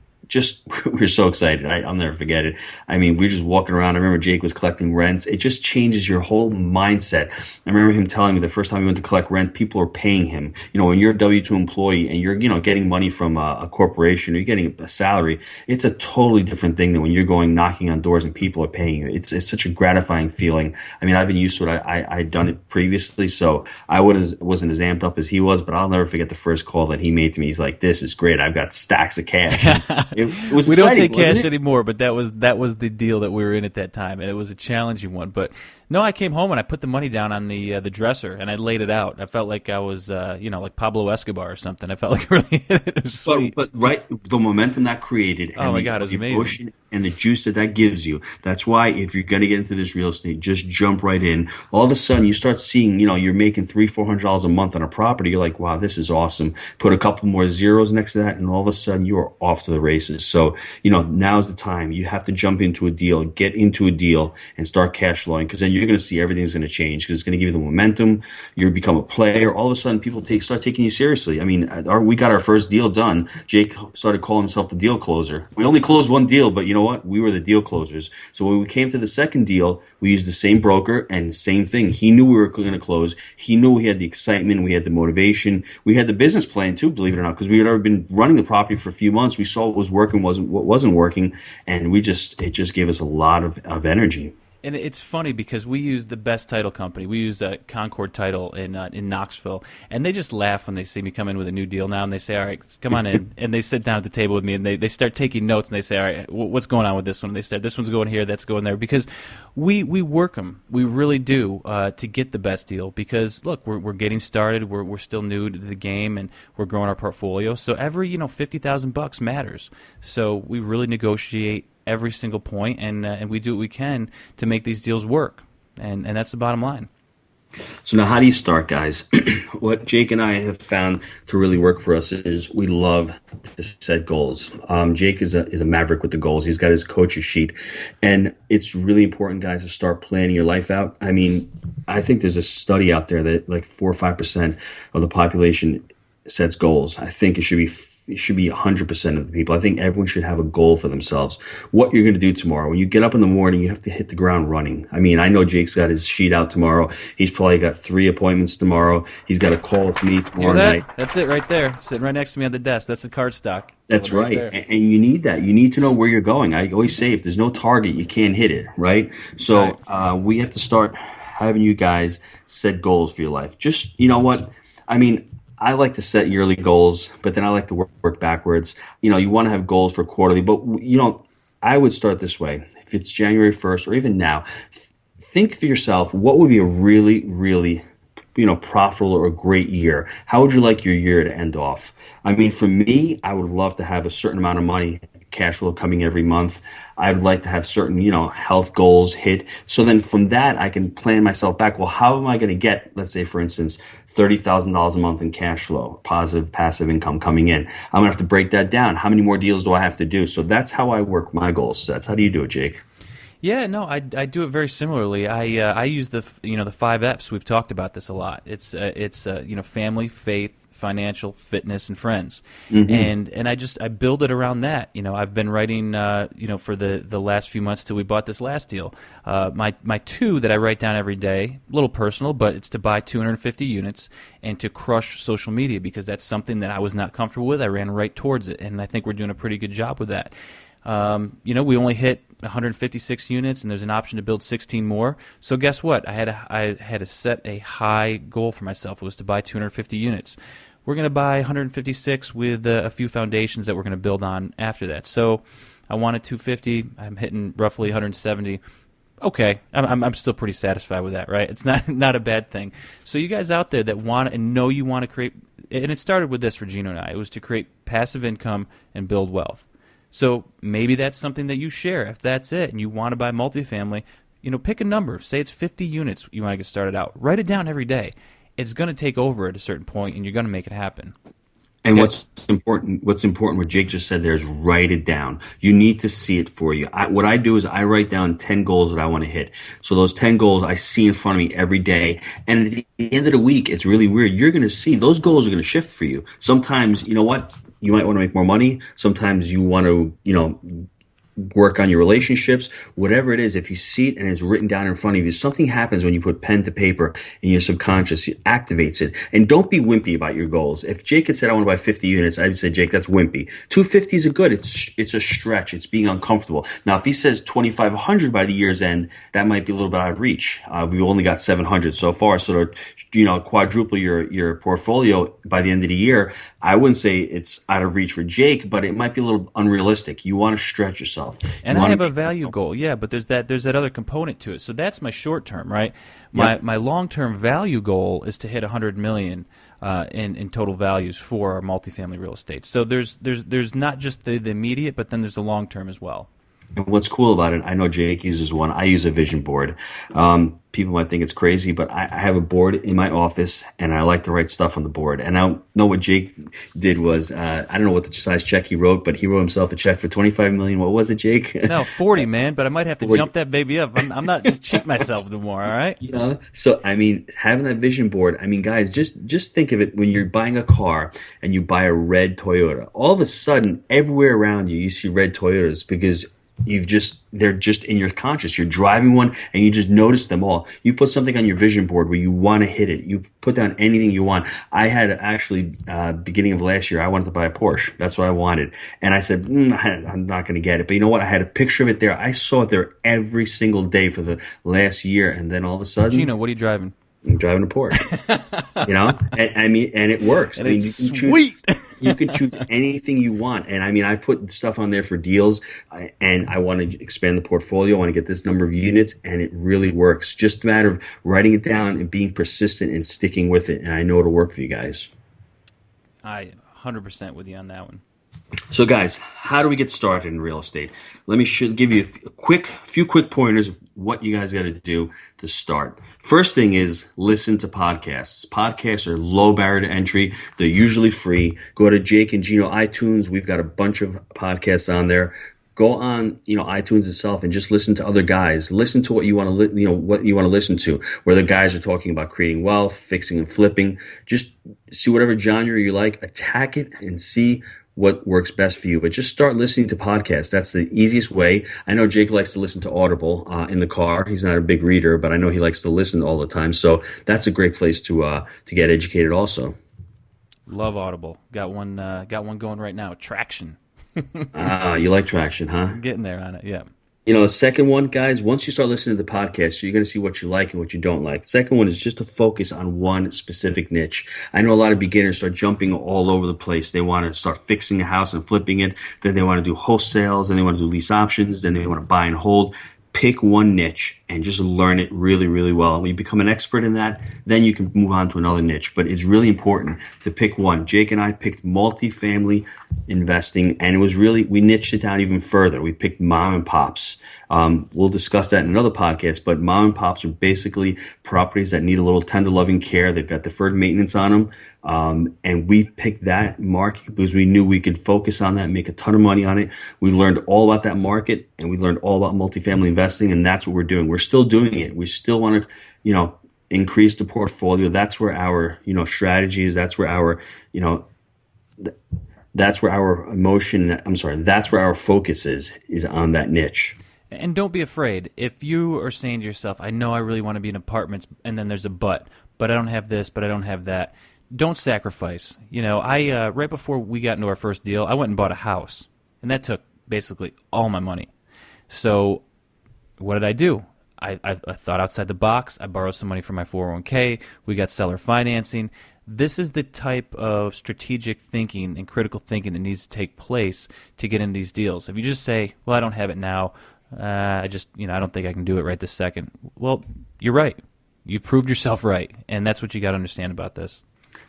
We were so excited. I'll never forget it. I mean, we were just walking around. I remember Jake was collecting rents. It just changes your whole mindset. I remember him telling me the first time he went to collect rent, people are paying him. When you're a W-2 employee and you're, getting money from a corporation or you're getting a salary, it's a totally different thing than when you're going knocking on doors and people are paying you. It's such a gratifying feeling. I mean, I've been used to it. I'd done it previously, so I wasn't as amped up as he was, but I'll never forget the first call that he made to me. He's like, this is great. I've got stacks of cash. It was we exciting, don't take cash anymore, but that was the deal that we were in at that time, and it was a challenging one. But no, I came home and I put the money down on the dresser and I laid it out. I felt like I was like Pablo Escobar or something. I felt like really it was sweet. But right, the momentum that created, oh my God, it was amazing. And the juice that gives you. That's why if you're going to get into this real estate, just jump right in. All of a sudden, you start seeing, you're making $300-400 a month on a property. You're like, wow, this is awesome. Put a couple more zeros next to that, and all of a sudden, you are off to the races. So, now's the time. You have to jump into a deal, get into a deal, and start cash flowing, because then you're going to see everything's going to change, because it's going to give you the momentum. You become a player. All of a sudden, people start taking you seriously. I mean, we got our first deal done. Jake started calling himself the deal closer. We only closed one deal, but you know what? We were the deal closers. So when we came to the second deal, we used the same broker, and same thing. He knew we were going to close. He knew we had the excitement. We had the motivation. We had the business plan too, believe it or not, because we had already been running the property for a few months. We saw what was working, what wasn't working, and it just gave us a lot of energy. And it's funny because we use the best title company. We use Concord Title in Knoxville, and they just laugh when they see me come in with a new deal now, and they say, all right, come on in. And they sit down at the table with me, and they start taking notes, and they say, all right, what's going on with this one? And they say, this one's going here, that's going there, because we work them. We really do to get the best deal, because, look, we're getting started. We're still new to the game, and we're growing our portfolio. So every, $50,000 matters. So we really negotiate every single point, and we do what we can to make these deals work, and that's the bottom line. So now, how do you start, guys? What Jake and I have found to really work for us is we love to set goals. Jake is a maverick with the goals. He's got his coach's sheet, and it's really important, guys, to start planning your life out. I mean, I think there's a study out there that like 4 or 5% of the population sets goals. I think it should be 100% of the people. I think everyone should have a goal for themselves. What you're going to do tomorrow. When you get up in the morning, you have to hit the ground running. I mean, I know Jake's got his sheet out tomorrow. He's probably got 3 appointments tomorrow. He's got a call with me tomorrow night. That's it right there, sitting right next to me on the desk. That's the card stock. That's right. And you need that. You need to know where you're going. I always say, if there's no target, you can't hit it, right? So we have to start having you guys set goals for your life. Just, you know what? I mean, I like to set yearly goals, but then I like to work backwards. You want to have goals for quarterly, but I would start this way. If it's January 1st or even now, think for yourself, what would be a really, really, profitable or great year? How would you like your year to end off? I mean, for me, I would love to have a certain amount of money cash flow coming every month. I'd like to have certain, health goals hit. So then from that, I can plan myself back. Well, how am I going to get, let's say, for instance, $30,000 a month in cash flow, positive passive income coming in? I'm going to have to break that down. How many more deals do I have to do? So that's how I work my goal sets. How do you do it, Jake? Yeah, no, I do it very similarly. I use the 5 Fs. We've talked about this a lot. It's family, faith, financial, fitness, and friends. Mm-hmm. And I build it around that. I've been writing for the last few months till we bought this last deal. My 2 that I write down every day, a little personal, but it's to buy 250 units and to crush social media, because that's something that I was not comfortable with. I ran right towards it, and I think we're doing a pretty good job with that. We only hit 156 units, and there's an option to build 16 more. So guess what? I had to set a high goal for myself. It was to buy 250 units. We're going to buy 156 with a few foundations that we're going to build on after that. So I wanted 250. I'm hitting roughly 170. Okay, I'm still pretty satisfied with that, right? It's not a bad thing. So you guys out there that want and know you want to create, and it started with this for Gino and I. It was to create passive income and build wealth. So maybe that's something that you share. If that's it and you want to buy multifamily, pick a number. Say it's 50 units you want to get started out. Write it down every day. It's going to take over at a certain point, and you're going to make it happen. And what's important, what Jake just said there is write it down. You need to see it for you. What I do is I write down 10 goals that I want to hit. So those 10 goals I see in front of me every day. And at the end of the week, it's really weird. You're going to see those goals are going to shift for you. Sometimes, you know what? You might want to make more money. Sometimes you want to, work on your relationships, whatever it is. If you see it and it's written down in front of you, something happens when you put pen to paper in your subconscious. It activates it. And don't be wimpy about your goals. If Jake had said, I want to buy 50 units, I'd say, Jake, that's wimpy. 250s are good. It's a stretch. It's being uncomfortable. Now, if he says 2,500 by the year's end, that might be a little bit out of reach. We've only got 700 so far. So to, quadruple your portfolio by the end of the year, I wouldn't say it's out of reach for Jake, but it might be a little unrealistic. You want to stretch yourself. And I have a value goal, yeah, but there's that other component to it. So that's my short term, right? My long term value goal is to hit 100 million in total values for our multifamily real estate. So there's not just the immediate, but then there's the long term as well. And what's cool about it, I know Jake uses one. I use a vision board. People might think it's crazy, but I have a board in my office, and I like to write stuff on the board. And I know what Jake did was, I don't know what the size check he wrote, but he wrote himself a check for $25 million. What was it, Jake? No, 40, man, but I might have to 40. Jump that baby up. I'm not cheat myself anymore, all right? So, having that vision board, guys, just think of it when you're buying a car and you buy a red Toyota. All of a sudden, everywhere around you see red Toyotas because they're just in your conscious. You're driving one and you just notice them all. You put something on your vision board where you want to hit it. You put down anything you want. I had actually, beginning of last year, I wanted to buy a Porsche. That's what I wanted. And I said, I'm not going to get it. But you know what? I had a picture of it there. I saw it there every single day for the last year. And then all of a sudden, Gino, what are you driving? I'm driving a Porsche, and it works. And it's sweet. You can choose anything you want. And I put stuff on there for deals, and I want to expand the portfolio. I want to get this number of units, and it really works. Just a matter of writing it down and being persistent and sticking with it. And I know it'll work for you guys. I 100% with you on that one. So guys, how do we get started in real estate? Let me give you a few quick pointers of what you guys got to do to start. First thing is listen to podcasts. Podcasts are low barrier to entry. They're usually free. Go to Jake and Gino iTunes. We've got a bunch of podcasts on there. Go on, iTunes itself and just listen to other guys. Listen to what you want to listen to. Where the guys are talking about creating wealth, fixing and flipping. Just see whatever genre you like, attack it and see what works best for you. But just start listening to podcasts. That's the easiest way. I know Jake likes to listen to Audible in the car. He's not a big reader, but I know he likes to listen all the time. So that's a great place to get educated also. Love Audible. Got one going right now. Traction. You like Traction, huh? I'm getting there on it, yeah. The second one, guys, once you start listening to the podcast, you're going to see what you like and what you don't like. The second one is just to focus on one specific niche. I know a lot of beginners start jumping all over the place. They want to start fixing a house and flipping it. Then they want to do wholesales. Then they want to do lease options. Then they want to buy and hold. pick one niche and just learn it really, really well. When you become an expert in that, then you can move on to another niche. But it's really important to pick one. Jake and I picked multifamily investing, and it was really, we niched it down even further. We picked mom and pops. We'll discuss that in another podcast, but mom and pops are basically properties that need a little tender loving care. They've got deferred maintenance on them. And we picked that market because we knew we could focus on that and make a ton of money on it. We learned all about that market, and we learned all about multifamily investing, and that's what we're doing. We're still doing it. We still want to, increase the portfolio. That's where our, strategy is. That's where our, that's where our that's where our focus is on that niche. And don't be afraid. If you are saying to yourself, I know I really want to be in apartments, and then there's a but I don't have this, but I don't have that. Don't sacrifice. I right before we got into our first deal, I went and bought a house, and that took basically all my money. So what did I do? I thought outside the box. I borrowed some money from my 401k. We got seller financing. This is the type of strategic thinking and critical thinking that needs to take place to get in these deals. If you just say, well, I don't have it now, I don't think I can do it right this second. Well, you're right. You've proved yourself right, and that's what you got to understand about this.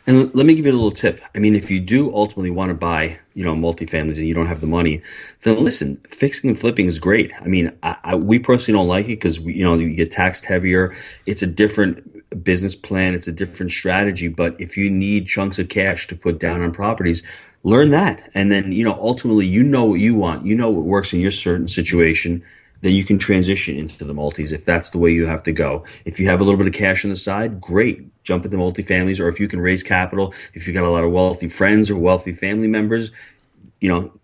And let me give you a little tip. I mean, if you do ultimately want to buy, multifamilies and you don't have the money, then listen, fixing and flipping is great. I mean, we personally don't like it because, you get taxed heavier. It's a different business plan. It's a different strategy. But if you need chunks of cash to put down on properties, learn that. And then, ultimately, what you want. What works in your certain situation. Then you can transition into the multis if that's the way you have to go. If you have a little bit of cash on the side, great. Jump into multifamilies, or if you can raise capital, if you got a lot of wealthy friends or wealthy family members,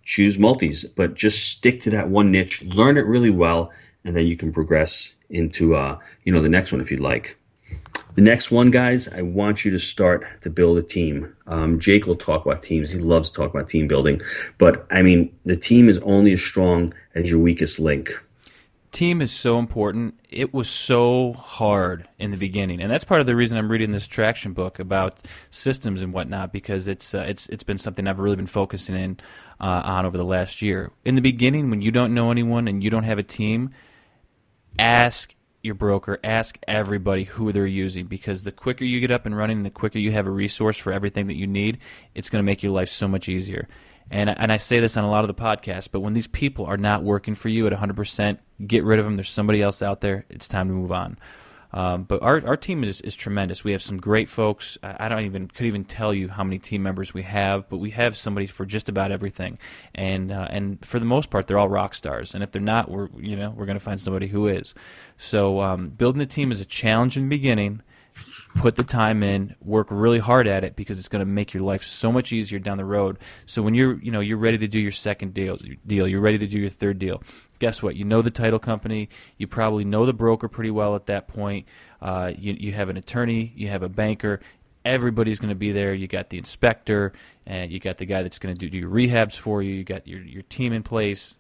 choose multis. But just stick to that one niche, learn it really well, and then you can progress into the next one if you'd like. The next one, guys, I want you to start to build a team. Jake will talk about teams. He loves to talk about team building. But, I mean, the team is only as strong as your weakest link. Team is so important. It was so hard in the beginning, and that's part of the reason I'm reading this traction book about systems and whatnot, because it's been something I've really been focusing on over the last year. In the beginning, when you don't know anyone and you don't have a team, ask your broker, ask everybody who they're using, because the quicker you get up and running, the quicker you have a resource for everything that you need, it's going to make your life so much easier. And I say this on a lot of the podcasts, but when these people are not working for you at 100%, get rid of them. There's somebody else out there. It's time to move on. But our team is tremendous. We have some great folks. I could even tell you how many team members we have, but we have somebody for just about everything. And for the most part, they're all rock stars. And if they're not, we're going to find somebody who is. So building a team is a challenge in the beginning. Put the time in, work really hard at it, because it's going to make your life so much easier down the road. So when you're ready to do your second deal, you're ready to do your third deal. Guess what? You know the title company. You probably know the broker pretty well at that point. You have an attorney. You have a banker. Everybody's going to be there. You got the inspector, and you got the guy that's going to do your rehabs for you. You got your team in place.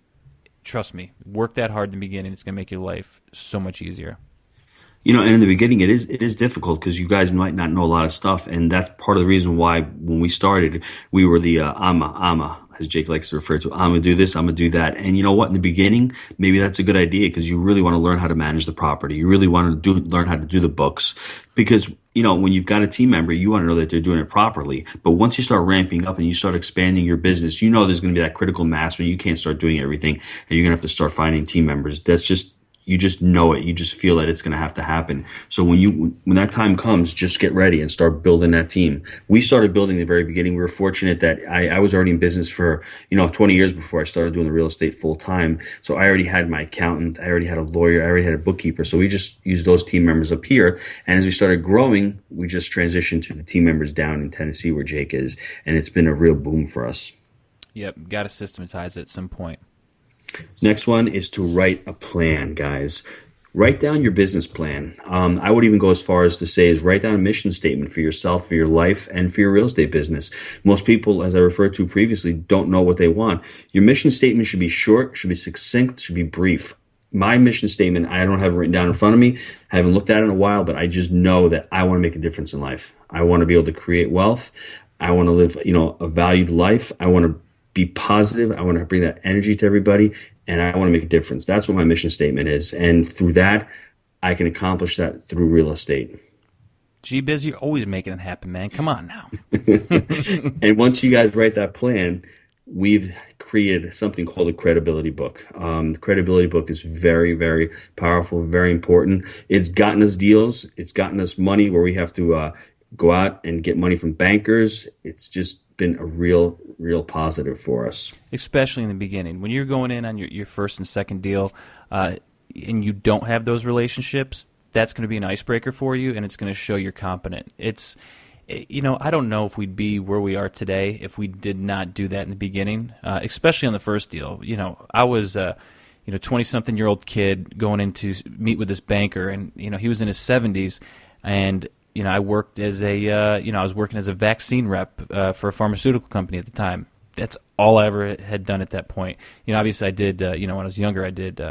Trust me, work that hard in the beginning. It's going to make your life so much easier. And in the beginning, it is difficult because you guys might not know a lot of stuff, and that's part of the reason why when we started, we were the AMA, as Jake likes to refer to. I'm gonna do this, I'm gonna do that, and you know what? In the beginning, maybe that's a good idea because you really want to learn how to manage the property. You really want to learn how to do the books, because when you've got a team member, you want to know that they're doing it properly. But once you start ramping up and you start expanding your business, there's going to be that critical mass where you can't start doing everything, and you're gonna have to start finding team members. You just know it. You just feel that it's going to have to happen. So when that time comes, just get ready and start building that team. We started building at the very beginning. We were fortunate that I was already in business for 20 years before I started doing the real estate full time. So I already had my accountant. I already had a lawyer. I already had a bookkeeper. So we just used those team members up here. And as we started growing, we just transitioned to the team members down in Tennessee where Jake is. And it's been a real boom for us. Yep, got to systematize it at some point. Next one is to write a plan, guys. Write down your business plan. I would even go as far as to say is write down a mission statement for yourself, for your life, and for your real estate business. Most people, as I referred to previously, don't know what they want. Your mission statement should be short, should be succinct, should be brief. My mission statement, I don't have it written down in front of me. I haven't looked at it in a while, but I just know that I want to make a difference in life. I want to be able to create wealth. I want to live, a valued life. I want to be positive. I want to bring that energy to everybody, and I want to make a difference. That's what my mission statement is. And through that, I can accomplish that through real estate. G-Biz, you're always making it happen, man. Come on now. And once you guys write that plan, we've created something called a credibility book. The credibility book is very, very powerful, very important. It's gotten us deals. It's gotten us money where we have to go out and get money from bankers. It's just been a real positive for us. Especially in the beginning. When you're going in on your first and second deal and you don't have those relationships, that's going to be an icebreaker for you, and it's going to show you're competent. I don't know if we'd be where we are today if we did not do that in the beginning, especially on the first deal. I was 20-something-year-old kid going in to meet with this banker, and he was in his 70s, and I worked as I was working as a vaccine rep for a pharmaceutical company at the time. That's all I ever had done at that point. Obviously I did, when I was younger, I did,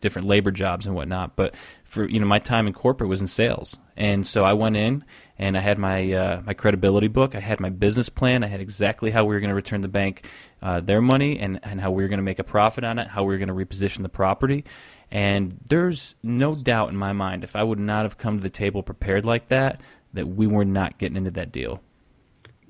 different labor jobs and whatnot. But for my time in corporate was in sales, and so I went in and I had my credibility book. I had my business plan. I had exactly how we were going to return the bank their money and how we were going to make a profit on it, how we were going to reposition the property. And there's no doubt in my mind, if I would not have come to the table prepared like that we were not getting into that deal.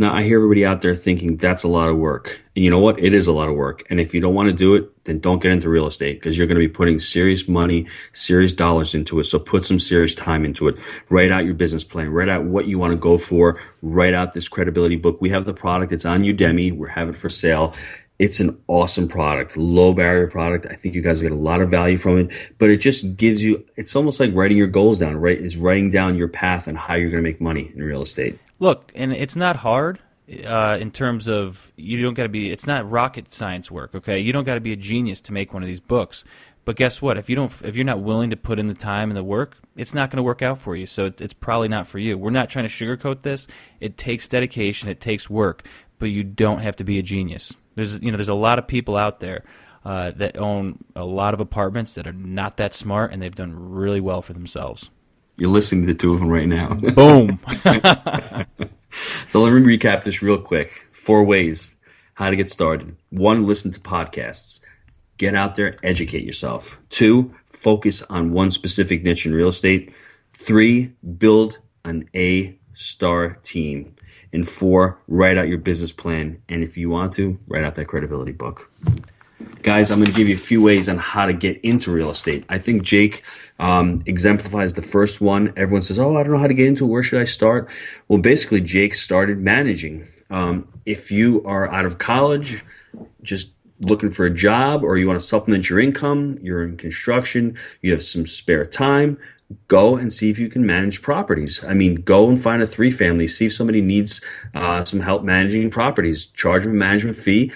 Now, I hear everybody out there thinking that's a lot of work. And you know what? It is a lot of work. And if you don't want to do it, then don't get into real estate because you're going to be putting serious money, serious dollars into it. So put some serious time into it. Write out your business plan. Write out what you want to go for. Write out this credibility book. We have the product. It's on Udemy. We're having it for sale. It's an awesome product, low barrier product. I think you guys get a lot of value from it, but it just gives you, it's almost like writing your goals down, right? It's writing down your path and how you're going to make money in real estate. Look, and it's not hard in terms of you don't got to be. It's not rocket science work, okay? You don't got to be a genius to make one of these books. But guess what? If you're not willing to put in the time and the work, it's not going to work out for you. So it's probably not for you. We're not trying to sugarcoat this. It takes dedication. It takes work. But you don't have to be a genius. There's a lot of people out there that own a lot of apartments that are not that smart, and they've done really well for themselves. You're listening to the two of them right now. Boom. So let me recap this real quick. 4 ways how to get started. 1, listen to podcasts. Get out there, educate yourself. 2, focus on one specific niche in real estate. 3, build an A-star team. And 4, write out your business plan. And if you want to, write out that credibility book. Guys, I'm going to give you a few ways on how to get into real estate. I think Jake exemplifies the first one. Everyone says, oh, I don't know how to get into it. Where should I start? Well, basically, Jake started managing. If you are out of college, just looking for a job, or you want to supplement your income, you're in construction, you have some spare time, go and see if you can manage properties. I mean, go and find a 3-family, see if somebody needs some help managing properties. Charge them a management fee.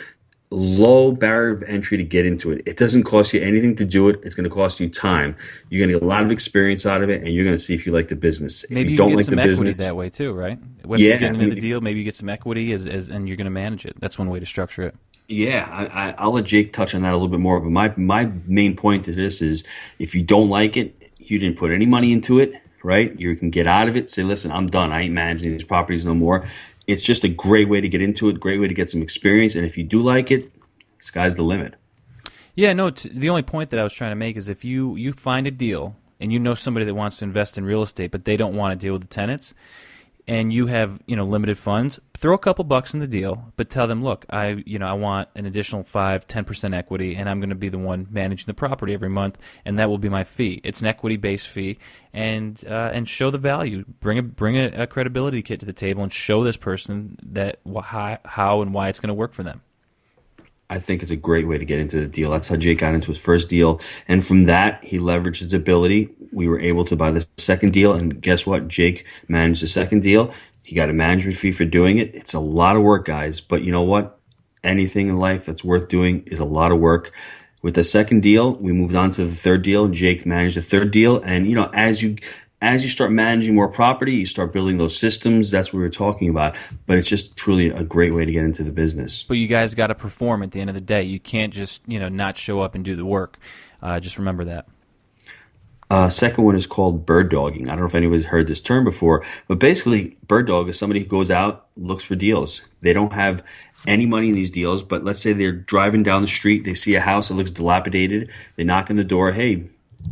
Low barrier of entry to get into it. It doesn't cost you anything to do it. It's going to cost you time. You're going to get a lot of experience out of it, and you're going to see if you like the business. Maybe if you don't get like some the equity business, that way too, right? When yeah, you get into the deal, maybe you get some equity and you're going to manage it. That's one way to structure it. Yeah, I'll let Jake touch on that a little bit more. But my main point to this is, if you don't like it, you didn't put any money into it, right? You can get out of it. Say, listen, I'm done. I ain't managing these properties no more. It's just a great way to get into it. Great way to get some experience. And if you do like it, sky's the limit. Yeah, no, the only point that I was trying to make is if you find a deal and you know somebody that wants to invest in real estate but they don't want to deal with the tenants, and you have limited funds, throw a couple bucks in the deal, but tell them, look, I want an additional 5-10% equity, and I'm going to be the one managing the property every month, and that will be my fee. It's an equity-based fee, and show the value. Bring a credibility kit to the table and show this person that how and why it's going to work for them. I think it's a great way to get into the deal. That's how Jake got into his first deal. And from that, he leveraged his ability. We were able to buy the second deal. And guess what? Jake managed the second deal. He got a management fee for doing it. It's a lot of work, guys. But you know what? Anything in life that's worth doing is a lot of work. With the second deal, we moved on to the third deal. Jake managed the third deal. And, as you start managing more property, you start building those systems. That's what we were talking about. But it's just truly a great way to get into the business. But you guys got to perform at the end of the day. You can't just not show up and do the work. Just remember that. Second one is called bird dogging. I don't know if anybody's heard this term before, but basically, bird dog is somebody who goes out, looks for deals. They don't have any money in these deals, but let's say they're driving down the street, they see a house that looks dilapidated, they knock on the door, hey,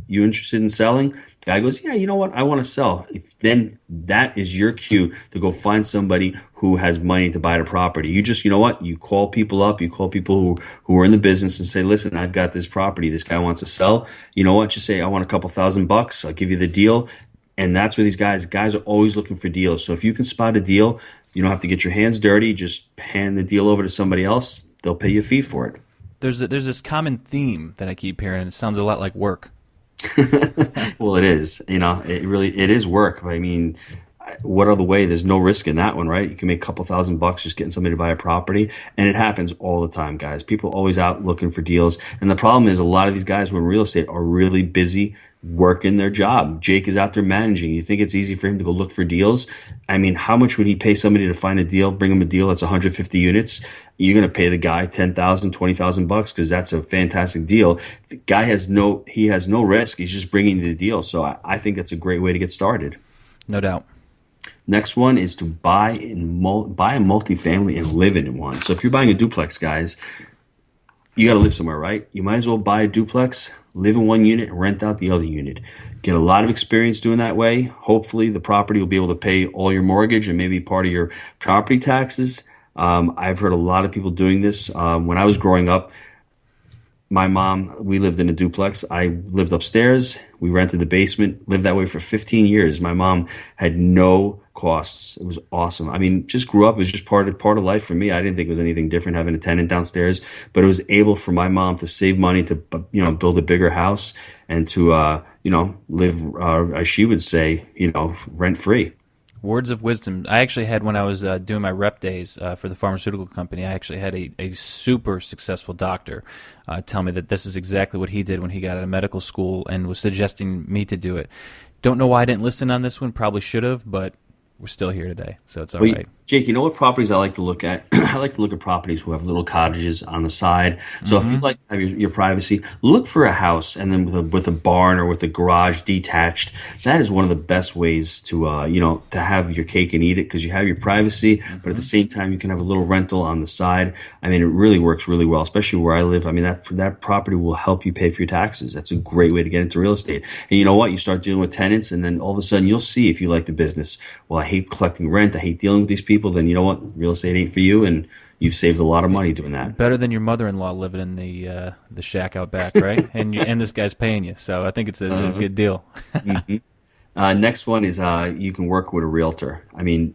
you interested in selling? The guy goes, yeah, you know what? I want to sell. Then that is your cue to go find somebody who has money to buy the property. You just, you know what? You call people up. You call people who are in the business and say, listen, I've got this property. This guy wants to sell. You know what? Just say, I want a couple $1,000. I'll give you the deal. And that's where these guys are always looking for deals. So if you can spot a deal, you don't have to get your hands dirty. Just hand the deal over to somebody else. They'll pay you a fee for it. There's this common theme that I keep hearing, and it sounds a lot like work. Well, it is. It is work. I mean, what other way? There's no risk in that one, right? You can make a couple $1,000 just getting somebody to buy a property, and it happens all the time, guys. People are always out looking for deals, and the problem is a lot of these guys who are in real estate are really busy working their job. Jake is out there managing. You think it's easy for him to go look for deals? I mean, how much would he pay somebody to find a deal, bring him a deal that's 150 units? You're going to pay the guy $10,000, $20,000 because that's a fantastic deal. The guy has no risk. He's just bringing you the deal. So I think that's a great way to get started. No doubt. Next one is to buy a multifamily and live in one. So if you're buying a duplex, guys, you got to live somewhere, right? You might as well buy a duplex, live in one unit, and rent out the other unit. Get a lot of experience doing that way. Hopefully the property will be able to pay all your mortgage and maybe part of your property taxes. I've heard a lot of people doing this. When I was growing up, my mom, we lived in a duplex. I lived upstairs. We rented the basement, lived that way for 15 years. My mom had no costs. It was awesome. I mean, just grew up. It was just part of life for me. I didn't think it was anything different having a tenant downstairs, but it was able for my mom to save money to, build a bigger house and to, live, as she would say, rent free. Words of wisdom. I actually had, when I was doing my rep days for the pharmaceutical company, I actually had a super successful doctor tell me that this is exactly what he did when he got out of medical school and was suggesting me to do it. Don't know why I didn't listen on this one. Probably should have, but we're still here today, so it's all right. Jake, you know what properties I like to look at? I like to look at properties who have little cottages on the side. So if you like to have your privacy, look for a house and then with a barn or with a garage detached. That is one of the best ways to to have your cake and eat it because you have your privacy, but at the same time you can have a little rental on the side. I mean, it really works really well, especially where I live. I mean, that property will help you pay for your taxes. That's a great way to get into real estate. And you know what? You start dealing with tenants, and then all of a sudden you'll see if you like the business. Well, I hate collecting rent. I hate dealing with these people. Then you know what? Real estate ain't for you, and you've saved a lot of money doing that. Better than your mother-in-law living in the shack out back, right? and this guy's paying you, so I think it's a good deal. Next one is you can work with a realtor. I mean,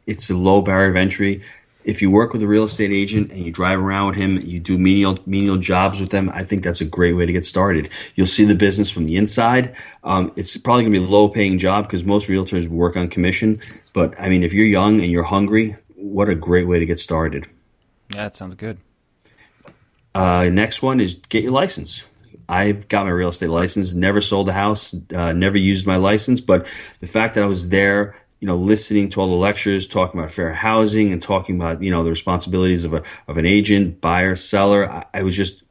it's a low barrier of entry. If you work with a real estate agent and you drive around with him, you do menial jobs with them, I think that's a great way to get started. You'll see the business from the inside. It's probably going to be a low-paying job because most realtors work on commission. But, I mean, if you're young and you're hungry, what a great way to get started. Yeah, that sounds good. Next one is get your license. I've got my real estate license, never sold a house, never used my license, but the fact that I was there, listening to all the lectures, talking about fair housing and talking about, the responsibilities of an agent, buyer, seller, I was just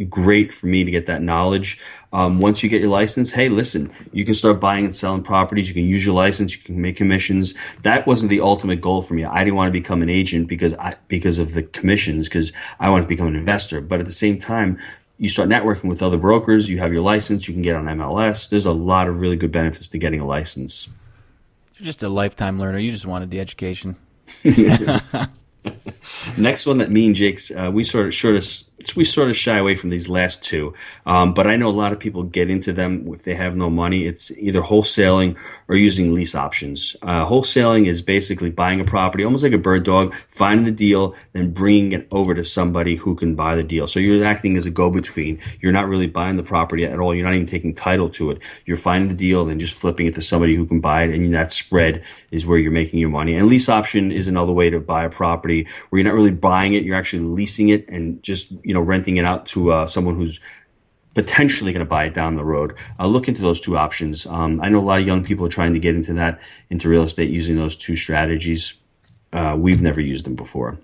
great for me to get that knowledge. Once you get your license, hey, listen, you can start buying and selling properties. You can use your license. You can make commissions. That wasn't the ultimate goal for me. I didn't want to become an agent because of the commissions, because I wanted to become an investor. But at the same time, you start networking with other brokers. You have your license. You can get on MLS. There's a lot of really good benefits to getting a license. You're just a lifetime learner. You just wanted the education. Next one that me and Jake's, we sort of shy away from these last two. But I know a lot of people get into them if they have no money. It's either wholesaling or using lease options. Wholesaling is basically buying a property, almost like a bird dog, finding the deal, then bringing it over to somebody who can buy the deal. So you're acting as a go-between. You're not really buying the property at all. You're not even taking title to it. You're finding the deal, then just flipping it to somebody who can buy it, and that spread is where you're making your money. And lease option is another way to buy a property where you're not really buying it. You're actually leasing it and just, renting it out to someone who's potentially going to buy it down the road. Look into those two options. I know a lot of young people are trying to get into real estate using those two strategies. We've never used them before.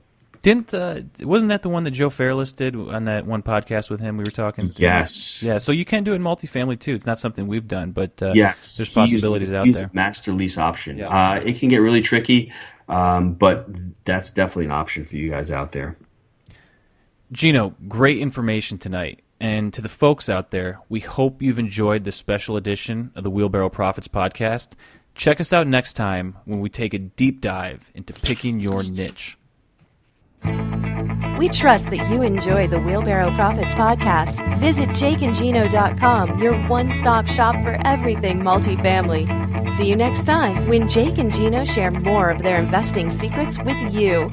Wasn't that the one that Joe Fairless did on that one podcast with him? We were talking. Yes. Yeah. So you can do it in multifamily too. It's not something we've done, but yes, there's possibilities out there. Master lease option. Yeah. It can get really tricky, but that's definitely an option for you guys out there. Gino, great information tonight. And to the folks out there, we hope you've enjoyed this special edition of the Wheelbarrow Profits podcast. Check us out next time when we take a deep dive into picking your niche. We trust that you enjoy the Wheelbarrow Profits podcast. Visit jakeandgino.com, your one-stop shop for everything multifamily. See you next time when Jake and Gino share more of their investing secrets with you.